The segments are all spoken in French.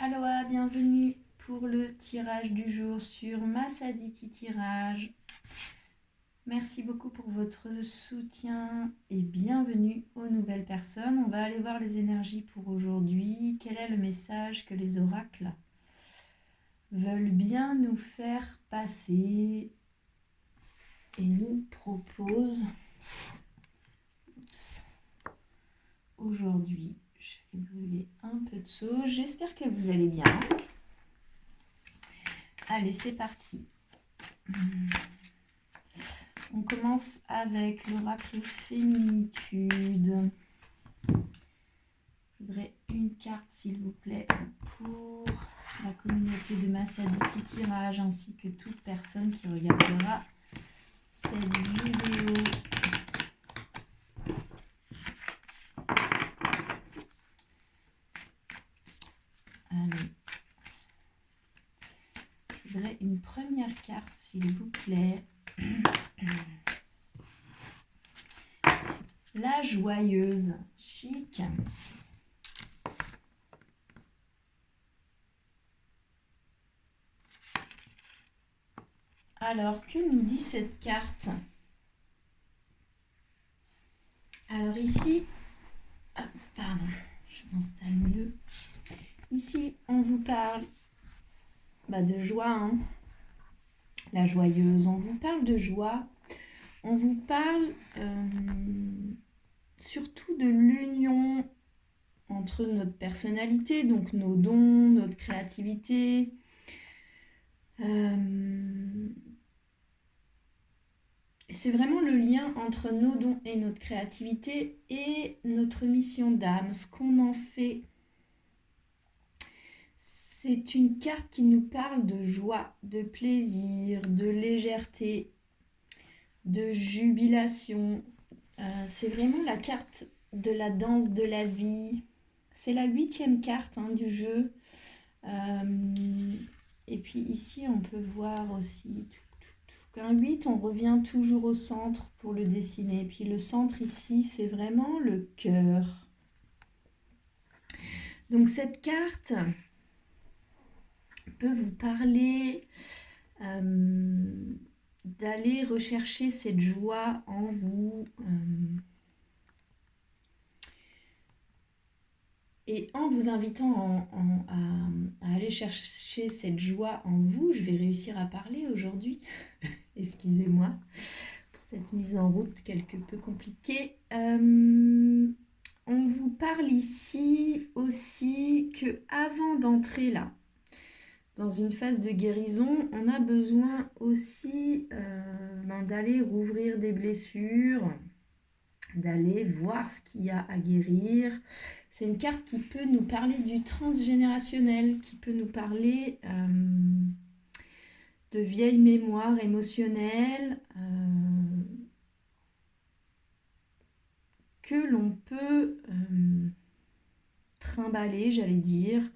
Aloha, bienvenue pour le tirage du jour sur Massaditi Tirage. Merci beaucoup pour votre soutien et bienvenue aux nouvelles personnes. On va aller voir les énergies pour aujourd'hui. Quel est le message que les oracles veulent bien nous faire passer et nous proposent aujourd'hui? Je vais brûler un peu de sauge. J'espère que vous allez bien. Allez, c'est parti. On commence avec l'oracle Féminitude. Je voudrais une carte, s'il vous plaît, pour la communauté de Massaditi Tirage, ainsi que toute personne qui regardera cette vidéo. Allez. Je voudrais une première carte, s'il vous plaît. La joyeuse, chic. Alors, que nous dit cette carte? Alors ici, pardon, je m'installe mieux. Ici, on vous parle de joie, hein. La joyeuse, on vous parle de joie. On vous parle surtout de l'union entre notre personnalité, donc nos dons, notre créativité. C'est vraiment le lien entre nos dons et notre créativité et notre mission d'âme, ce qu'on en fait. C'est une carte qui nous parle de joie, de plaisir, de légèreté, de jubilation. C'est vraiment la carte de la danse de la vie. C'est la 8e carte du jeu. Et puis ici, on peut voir aussi qu'un 8, on revient toujours au centre pour le dessiner. Et puis le centre ici, c'est vraiment le cœur. Donc cette carte peut vous parler d'aller rechercher cette joie en vous. Et en vous invitant à aller chercher cette joie en vous, je vais réussir à parler aujourd'hui. Excusez-moi pour cette mise en route quelque peu compliquée. On vous parle ici aussi que avant d'entrer là, dans une phase de guérison, on a besoin aussi d'aller rouvrir des blessures, d'aller voir ce qu'il y a à guérir. C'est une carte qui peut nous parler du transgénérationnel, qui peut nous parler de vieilles mémoires émotionnelles que l'on peut trimballer, j'allais dire,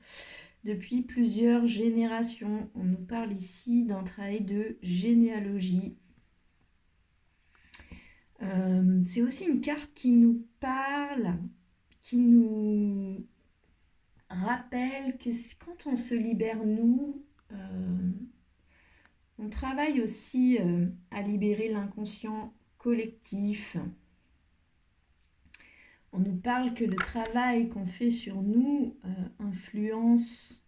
depuis plusieurs générations. On nous parle ici d'un travail de généalogie. C'est aussi une carte qui nous parle, qui nous rappelle que quand on se libère, nous, on travaille aussi à libérer l'inconscient collectif. On nous parle que le travail qu'on fait sur nous influence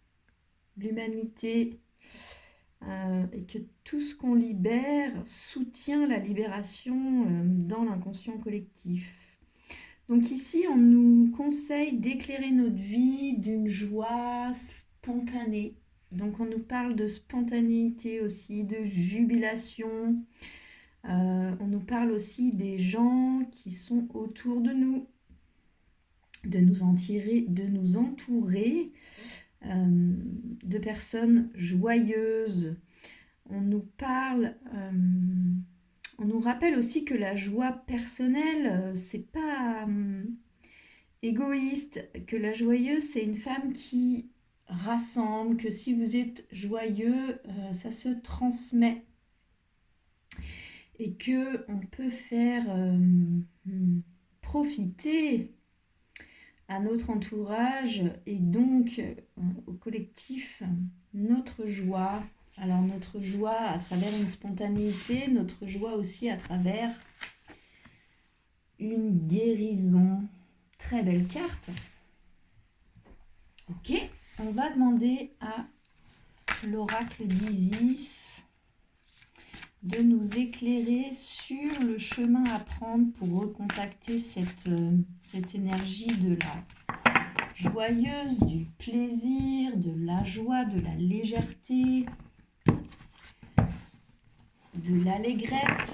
l'humanité et que tout ce qu'on libère soutient la libération dans l'inconscient collectif. Donc ici, on nous conseille d'éclairer notre vie d'une joie spontanée. Donc on nous parle de spontanéité aussi, de jubilation. On nous parle aussi des gens qui sont autour de nous, de nous entourer de personnes joyeuses. On nous parle, on nous rappelle aussi que la joie personnelle, c'est pas égoïste, que la joyeuse, c'est une femme qui rassemble, que si vous êtes joyeux, ça se transmet. Et que on peut faire profiter à notre entourage et donc au collectif notre joie. Alors notre joie à travers une spontanéité, notre joie aussi à travers une guérison. Très belle carte. Ok, on va demander à l'oracle d'Isis de nous éclairer sur le chemin à prendre pour recontacter cette énergie de la joyeuse, du plaisir, de la joie, de la légèreté, de l'allégresse,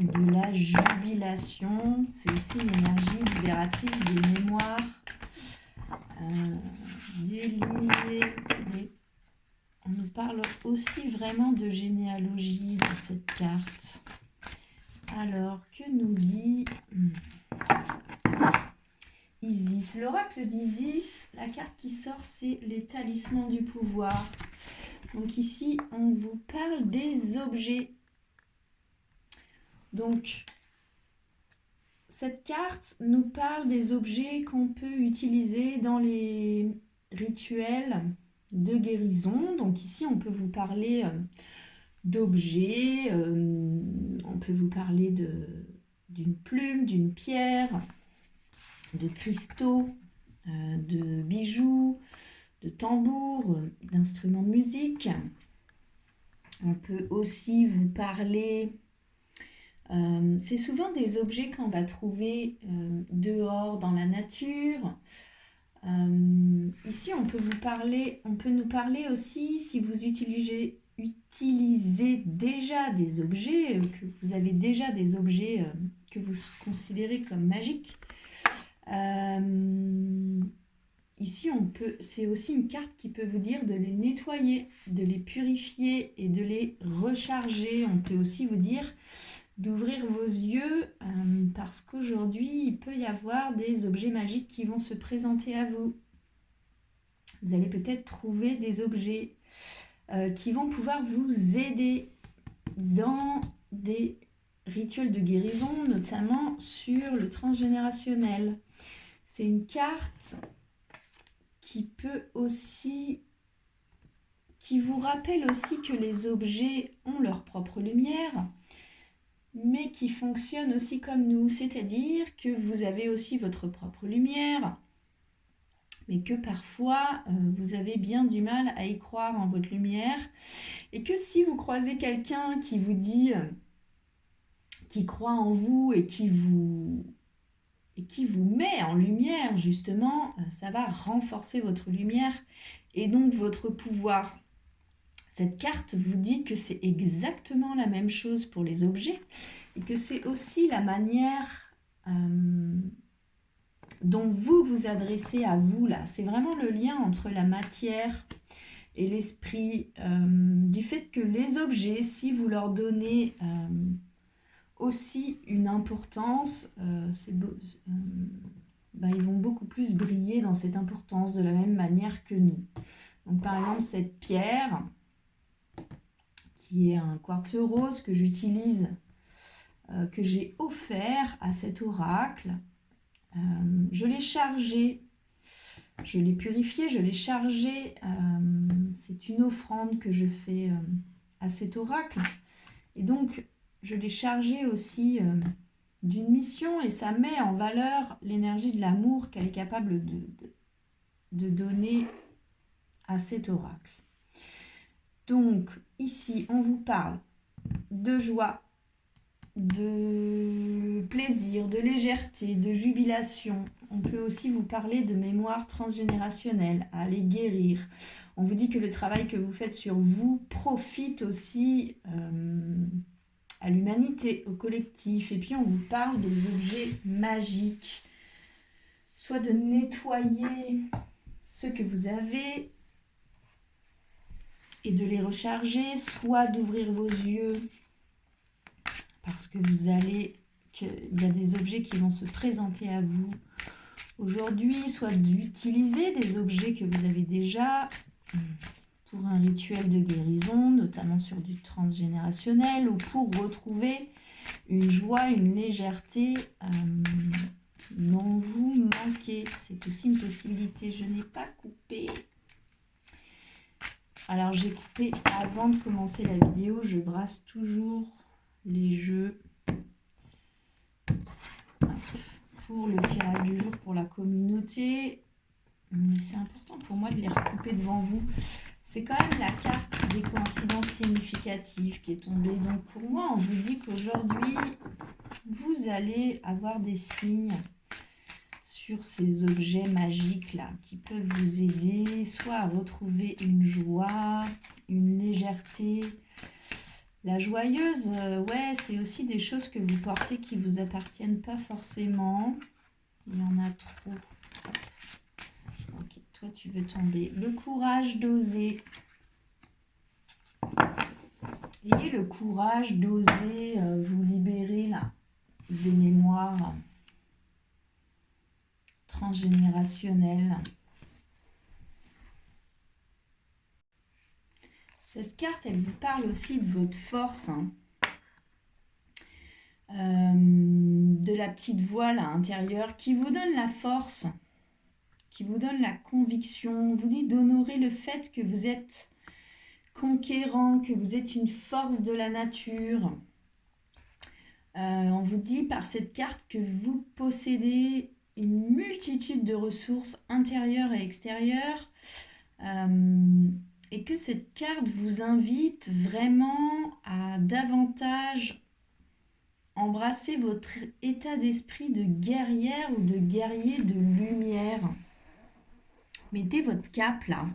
de la jubilation. C'est aussi une énergie libératrice des mémoires, des lignées, On nous parle aussi vraiment de généalogie dans cette carte. Alors, que nous dit Isis? L'oracle d'Isis, la carte qui sort, c'est les talismans du pouvoir. Donc ici, on vous parle des objets. Donc, cette carte nous parle des objets qu'on peut utiliser dans les rituels de guérison. Donc ici, on peut vous parler d'objets, on peut vous parler d'une plume, d'une pierre, de cristaux, de bijoux, de tambours, d'instruments de musique. On peut aussi vous parler... c'est souvent des objets qu'on va trouver dehors dans la nature. Ici, on peut nous parler aussi, si vous utilisez déjà des objets, que vous avez déjà des objets que vous considérez comme magiques. Ici, c'est aussi une carte qui peut vous dire de les nettoyer, de les purifier et de les recharger. On peut aussi vous dire d'ouvrir vos yeux parce qu'aujourd'hui, il peut y avoir des objets magiques qui vont se présenter à vous. Vous allez peut-être trouver des objets qui vont pouvoir vous aider dans des rituels de guérison, notamment sur le transgénérationnel. C'est une carte qui vous rappelle aussi que les objets ont leur propre lumière, mais qui fonctionnent aussi comme nous, c'est-à-dire que vous avez aussi votre propre lumière, mais que parfois vous avez bien du mal à y croire en votre lumière, et que si vous croisez quelqu'un qui vous dit, qui croit en vous et qui vous met en lumière, justement, ça va renforcer votre lumière et donc votre pouvoir. Cette carte vous dit que c'est exactement la même chose pour les objets et que c'est aussi la manière dont vous vous adressez à vous là. C'est vraiment le lien entre la matière et l'esprit, du fait que les objets, si vous leur donnez aussi une importance, ils vont beaucoup plus briller dans cette importance de la même manière que nous. Donc par exemple cette pierre, qui est un quartz rose que j'utilise, que j'ai offert à cet oracle. Je l'ai chargé, je l'ai purifié, je l'ai chargé. C'est une offrande que je fais à cet oracle. Et donc, je l'ai chargé aussi d'une mission et ça met en valeur l'énergie de l'amour qu'elle est capable de donner à cet oracle. Donc, ici, on vous parle de joie, de plaisir, de légèreté, de jubilation. On peut aussi vous parler de mémoire transgénérationnelle, à aller guérir. On vous dit que le travail que vous faites sur vous profite aussi à l'humanité, au collectif. Et puis, on vous parle des objets magiques. Soit de nettoyer ce que vous avez et de les recharger, soit d'ouvrir vos yeux parce que il y a des objets qui vont se présenter à vous aujourd'hui, soit d'utiliser des objets que vous avez déjà pour un rituel de guérison, notamment sur du transgénérationnel, ou pour retrouver une joie, une légèreté dont vous manquez. C'est aussi une possibilité. Je n'ai pas coupé. Alors, j'ai coupé avant de commencer la vidéo. Je brasse toujours les jeux pour le tirage du jour pour la communauté. Mais c'est important pour moi de les recouper devant vous. C'est quand même la carte des coïncidences significatives qui est tombée. Donc pour moi, on vous dit qu'aujourd'hui, vous allez avoir des signes sur ces objets magiques là qui peuvent vous aider soit à retrouver une joie, une légèreté. La joyeuse, ouais, c'est aussi des choses que vous portez qui ne vous appartiennent pas forcément. Il y en a trop. Ok, toi tu veux tomber. Le courage d'oser. Ayez le courage d'oser vous libérer là, des mémoires transgénérationnelles. Cette carte, elle vous parle aussi de votre force, hein. De la petite voix là, intérieure qui vous donne la force, qui vous donne la conviction, vous dit d'honorer le fait que vous êtes conquérant, que vous êtes une force de la nature. On vous dit par cette carte que vous possédez une multitude de ressources intérieures et extérieures et que cette carte vous invite vraiment à davantage embrasser votre état d'esprit de guerrière ou de guerrier de lumière. Mettez votre cape là,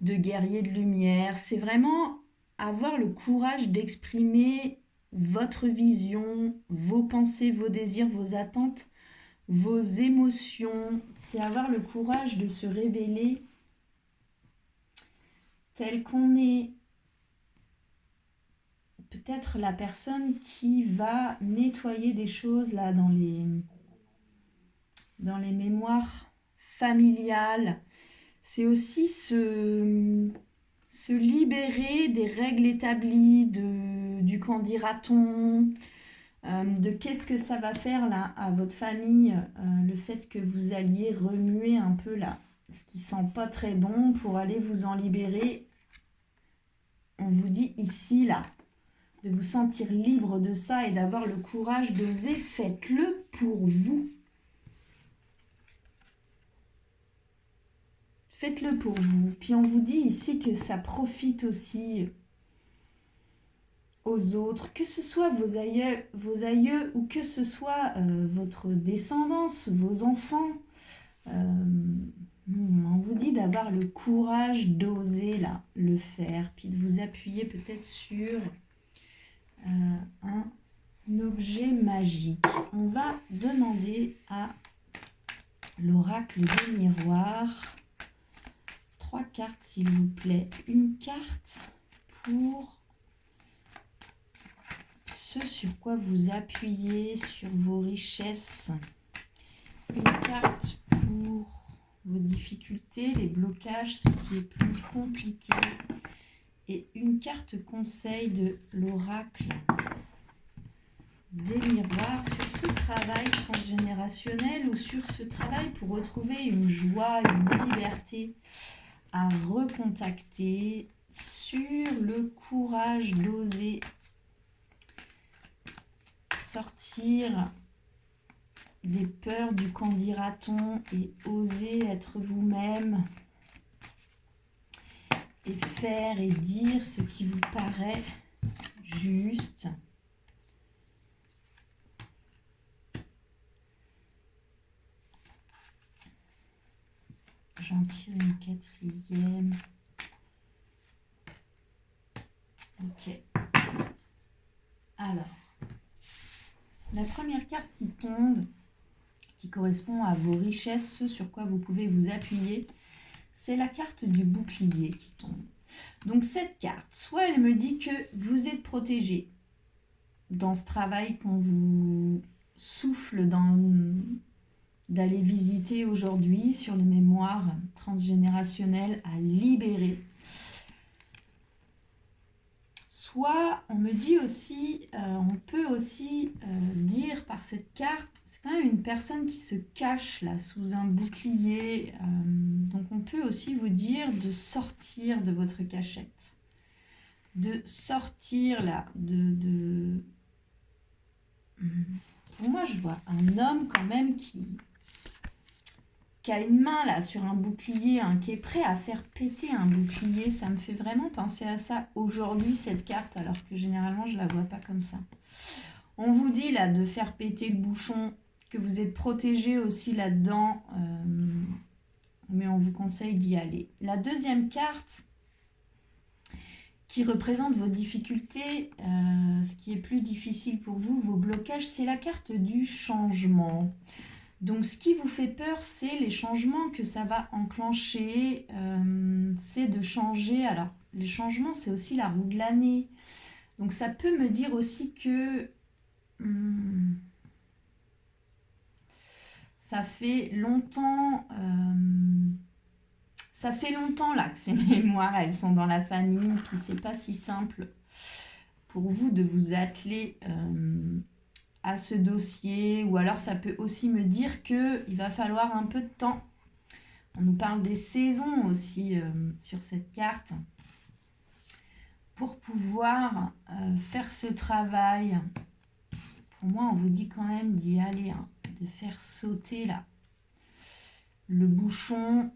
de guerrier de lumière. C'est vraiment avoir le courage d'exprimer votre vision, vos pensées, vos désirs, vos attentes, vos émotions. C'est avoir le courage de se révéler tel qu'on est. Peut-être la personne qui va nettoyer des choses là dans les mémoires familiales. C'est aussi se libérer des règles établies, du qu'en dira-t-on, de qu'est-ce que ça va faire là à votre famille, le fait que vous alliez remuer un peu là, ce qui sent pas très bon pour aller vous en libérer. On vous dit ici là, de vous sentir libre de ça et d'avoir le courage d'oser, faites-le pour vous. Faites-le pour vous. Puis on vous dit ici que ça profite aussi aux autres, que ce soit vos aïeux ou que ce soit votre descendance, vos enfants. On vous dit d'avoir le courage d'oser là, le faire, puis de vous appuyer peut-être sur un objet magique. On va demander à l'oracle des miroirs 3 cartes s'il vous plaît. Une carte pour ce sur quoi vous appuyez, sur vos richesses. Une carte pour vos difficultés, les blocages, ce qui est plus compliqué. Et une carte conseil de l'oracle des miroirs sur ce travail transgénérationnel ou sur ce travail pour retrouver une joie, une liberté à recontacter, sur le courage d'oser sortir des peurs du qu'en dira-t-on et oser être vous-même et faire et dire ce qui vous paraît juste. J'en tire une quatrième. Ok. Alors, la première carte qui tombe, qui correspond à vos richesses, ce sur quoi vous pouvez vous appuyer, c'est la carte du bouclier qui tombe. Donc cette carte, soit elle me dit que vous êtes protégé dans ce travail qu'on vous souffle d'aller visiter aujourd'hui sur les mémoires transgénérationnelles à libérer. soit on me dit aussi, on peut aussi dire par cette carte, c'est quand même une personne qui se cache là sous un bouclier. Donc on peut aussi vous dire de sortir de votre cachette, de sortir là, Pour moi, je vois un homme quand même qui a une main là sur un bouclier, hein, qui est prêt à faire péter un bouclier. Ça me fait vraiment penser à ça aujourd'hui, cette carte, alors que généralement, je ne la vois pas comme ça. On vous dit là de faire péter le bouchon, que vous êtes protégé aussi là-dedans, mais on vous conseille d'y aller. La deuxième carte, qui représente vos difficultés, ce qui est plus difficile pour vous, vos blocages, c'est la carte du changement. Donc, ce qui vous fait peur, c'est les changements que ça va enclencher. C'est de changer. Alors, les changements, c'est aussi la roue de l'année. Donc, ça peut me dire aussi que ça fait longtemps... ça fait longtemps là que ces mémoires, elles sont dans la famille. Puis, c'est pas si simple pour vous de vous atteler... à ce dossier, ou alors ça peut aussi me dire qu'il va falloir un peu de temps. On nous parle des saisons aussi sur cette carte pour pouvoir faire ce travail. Pour moi, on vous dit quand même d'y aller, hein, de faire sauter là le bouchon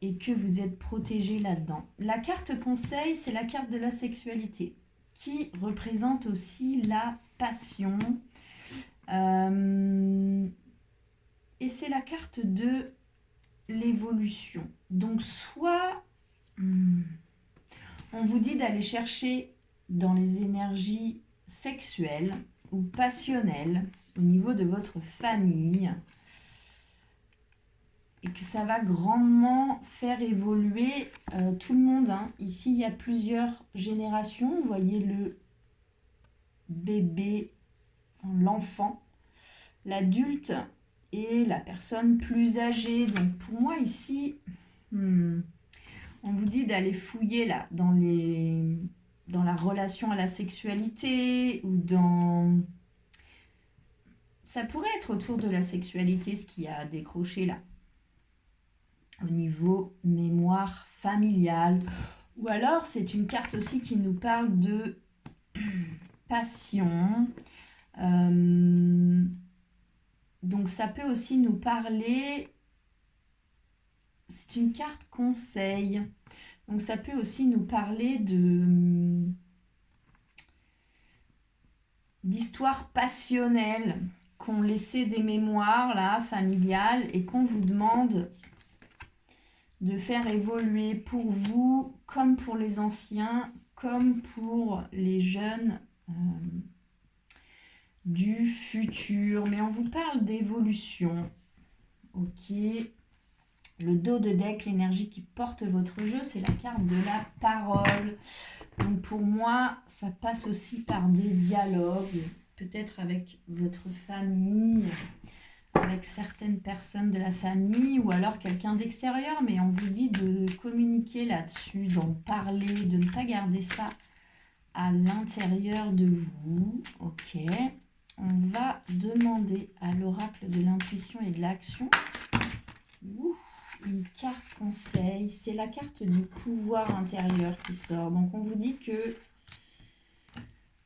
et que vous êtes protégé là-dedans. La carte conseil, c'est la carte de la sexualité qui représente aussi la passion. Et c'est la carte de l'évolution. Donc soit on vous dit d'aller chercher dans les énergies sexuelles ou passionnelles au niveau de votre famille et que ça va grandement faire évoluer tout le monde, hein. Ici, il y a plusieurs générations. Vous voyez le bébé, l'enfant, l'adulte et la personne plus âgée. Donc pour moi ici, on vous dit d'aller fouiller là dans la relation à la sexualité ou dans... Ça pourrait être autour de la sexualité ce qui a décroché là. Au niveau mémoire familiale. Ou alors c'est une carte aussi qui nous parle de passion. Donc ça peut aussi nous parler, c'est une carte conseil, donc ça peut aussi nous parler d'histoires passionnelles qu'on laissait des mémoires là, familiales, et qu'on vous demande de faire évoluer pour vous, comme pour les anciens, comme pour les jeunes du futur. Mais on vous parle d'évolution. Ok. Le dos de deck, l'énergie qui porte votre jeu, c'est la carte de la parole. Donc pour moi, ça passe aussi par des dialogues, peut-être avec votre famille, avec certaines personnes de la famille, ou alors quelqu'un d'extérieur, mais on vous dit de communiquer là-dessus, d'en parler, de ne pas garder ça à l'intérieur de vous. Ok. On va demander à l'oracle de l'intuition et de l'action une carte conseil. C'est la carte du pouvoir intérieur qui sort. Donc on vous dit que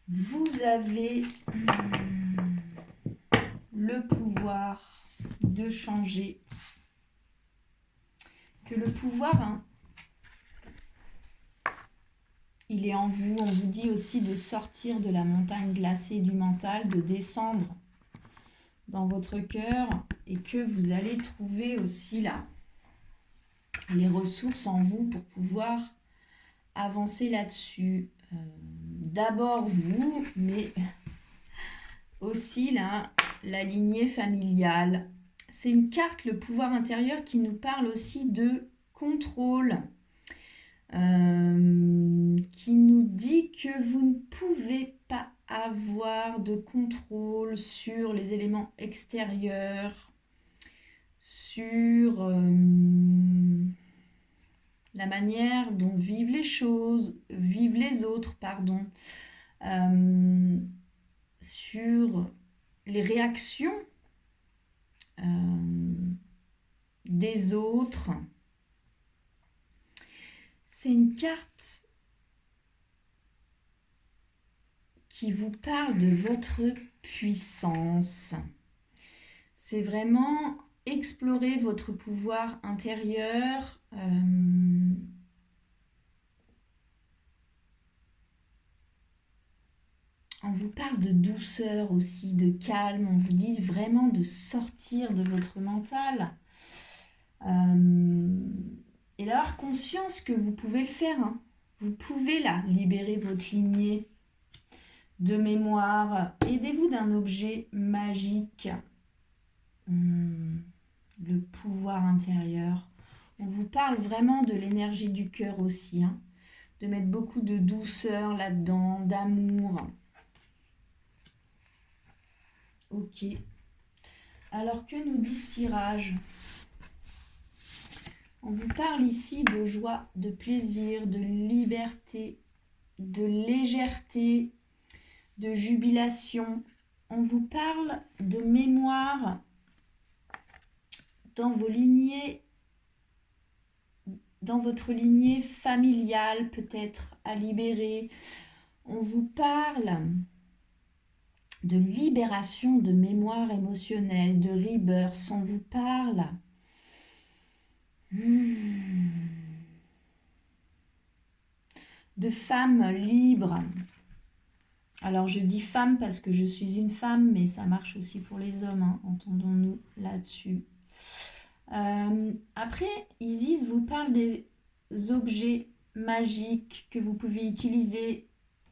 vous avez le pouvoir de changer. Que le pouvoir, il est en vous. On vous dit aussi de sortir de la montagne glacée du mental, de descendre dans votre cœur, et que vous allez trouver aussi là les ressources en vous pour pouvoir avancer là-dessus. D'abord vous, mais aussi là, la lignée familiale. C'est une carte, le pouvoir intérieur, qui nous parle aussi de contrôle. Qui nous dit que vous ne pouvez pas avoir de contrôle sur les éléments extérieurs, sur la la manière dont vivent les choses, vivent les autres, pardon, sur les réactions des autres. C'est une carte qui vous parle de votre puissance. C'est vraiment explorer votre pouvoir intérieur. On vous parle de douceur aussi, de calme. On vous dit vraiment de sortir de votre mental. Et d'avoir conscience que vous pouvez le faire. Hein. Vous pouvez là libérer votre lignée de mémoire. Aidez-vous d'un objet magique. Le pouvoir intérieur. On vous parle vraiment de l'énergie du cœur aussi. Hein. De mettre beaucoup de douceur là-dedans, d'amour. Ok. Alors que nous dit ce tirage ? On vous parle ici de joie, de plaisir, de liberté, de légèreté, de jubilation. On vous parle de mémoire dans vos lignées, dans votre lignée familiale peut-être à libérer. On vous parle de libération de mémoire émotionnelle, de rebirth. On vous parle de femmes libres. Alors je dis femme parce que je suis une femme, mais ça marche aussi pour les hommes, hein, entendons-nous là-dessus. Après, Isis vous parle des objets magiques que vous pouvez utiliser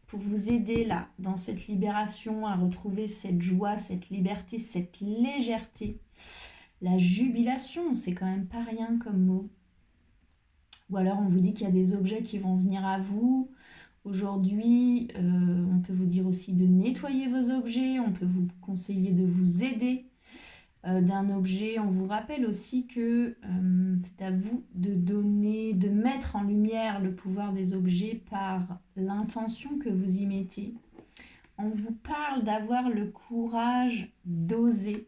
pour vous aider là, dans cette libération, à retrouver cette joie, cette liberté, cette légèreté. La jubilation, c'est quand même pas rien comme mot. Ou alors on vous dit qu'il y a des objets qui vont venir à vous. Aujourd'hui, on peut vous dire aussi de nettoyer vos objets, on peut vous conseiller de vous aider d'un objet. On vous rappelle aussi que c'est à vous de donner, de mettre en lumière le pouvoir des objets par l'intention que vous y mettez. On vous parle d'avoir le courage d'oser.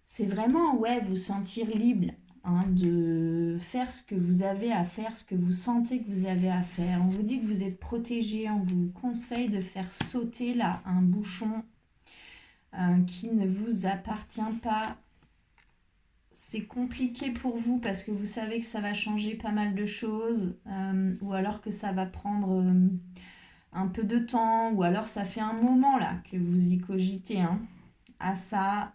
C'est vraiment, vous sentir libre, hein, de faire ce que vous avez à faire, ce que vous sentez que vous avez à faire. On vous dit que vous êtes protégé, on vous conseille de faire sauter là un bouchon qui ne vous appartient pas. C'est compliqué pour vous parce que vous savez que ça va changer pas mal de choses, ou alors que ça va prendre un peu de temps, ou alors ça fait un moment là que vous y cogitez à ça.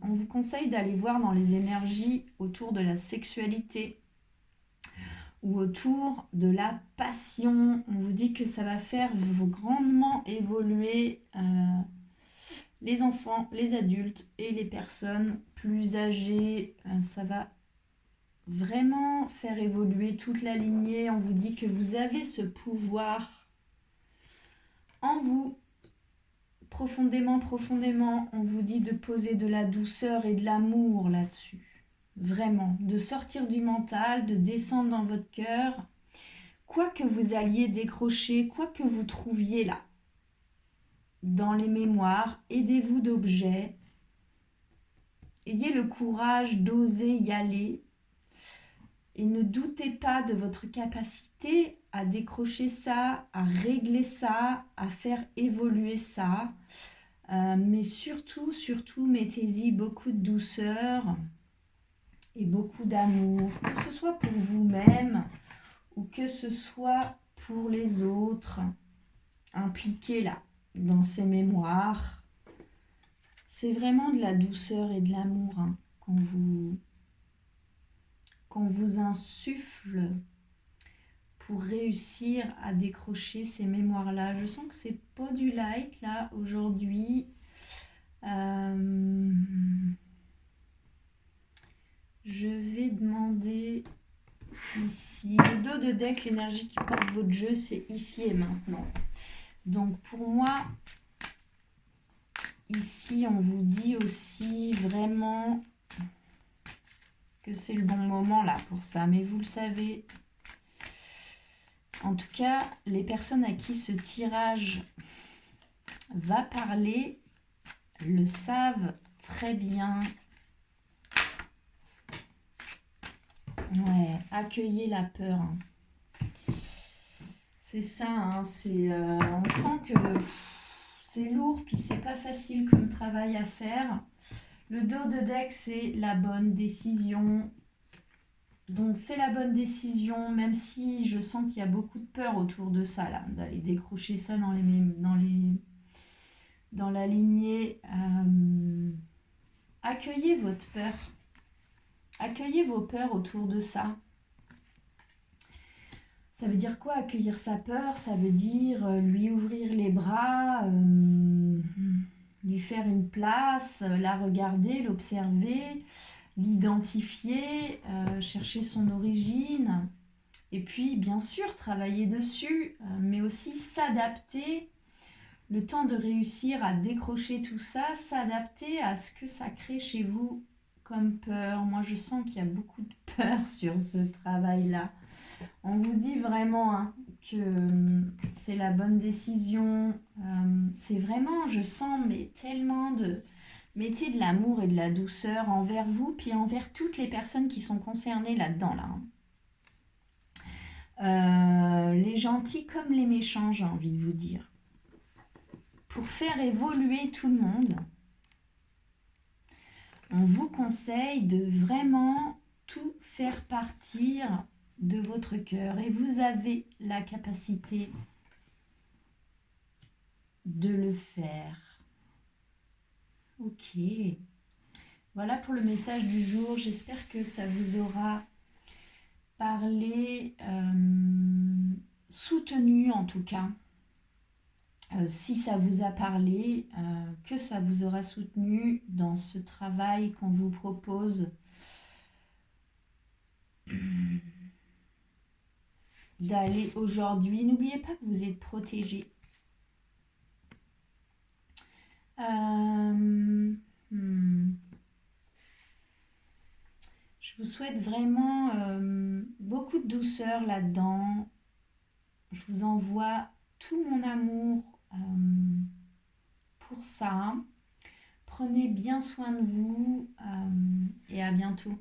On vous conseille d'aller voir dans les énergies autour de la sexualité ou autour de la passion. On vous dit que ça va faire grandement évoluer les enfants, les adultes et les personnes plus âgées. Ça va vraiment faire évoluer toute la lignée. On vous dit que vous avez ce pouvoir en vous. Profondément, on vous dit de poser de la douceur et de l'amour là-dessus. Vraiment, de sortir du mental, de descendre dans votre cœur. Quoi que vous alliez décrocher, quoi que vous trouviez là, dans les mémoires, aidez-vous d'objets. Ayez le courage d'oser y aller. Et ne doutez pas de votre capacité à décrocher ça, à régler ça, à faire évoluer ça. Mais surtout, mettez-y beaucoup de douceur et beaucoup d'amour. Que ce soit pour vous-même ou que ce soit pour les autres. Impliquez là dans ces mémoires. C'est vraiment de la douceur et de l'amour qu'on vous insuffle pour réussir à décrocher ces mémoires-là. Je sens que c'est pas du light là aujourd'hui. Je vais demander ici. Le dos de deck, l'énergie qui porte votre jeu, c'est ici et maintenant. Donc pour moi, ici on vous dit aussi vraiment que c'est le bon moment là pour ça, mais vous le savez. En tout cas, les personnes à qui ce tirage va parler le savent très bien. Ouais, accueillez la peur. C'est ça, hein, on sent que c'est lourd, puis c'est pas facile comme travail à faire. Le dos de deck, c'est la bonne décision. Donc c'est la bonne décision, même si je sens qu'il y a beaucoup de peur autour de ça, là, d'aller décrocher ça dans la lignée. Accueillez votre peur. Accueillez vos peurs autour de ça. Ça veut dire quoi, accueillir sa peur? Ça veut dire lui ouvrir les bras, lui faire une place, la regarder, l'observer, l'identifier, chercher son origine. Et puis, bien sûr, travailler dessus, mais aussi s'adapter. Le temps de réussir à décrocher tout ça, s'adapter à ce que ça crée chez vous comme peur. Moi, je sens qu'il y a beaucoup de peur sur ce travail-là. On vous dit vraiment hein, que c'est la bonne décision. C'est vraiment, je sens, mais tellement de... Mettez de l'amour et de la douceur envers vous, puis envers toutes les personnes qui sont concernées là-dedans. Les gentils comme les méchants, j'ai envie de vous dire. Pour faire évoluer tout le monde, on vous conseille de vraiment tout faire partir de votre cœur. Et vous avez la capacité de le faire. Ok. Voilà pour le message du jour. J'espère que ça vous aura parlé, soutenu en tout cas. Si ça vous a parlé, que ça vous aura soutenu dans ce travail qu'on vous propose d'aller aujourd'hui. N'oubliez pas que vous êtes protégé. Je vous souhaite vraiment beaucoup de douceur là-dedans. Je vous envoie tout mon amour pour ça. Prenez bien soin de vous et à bientôt.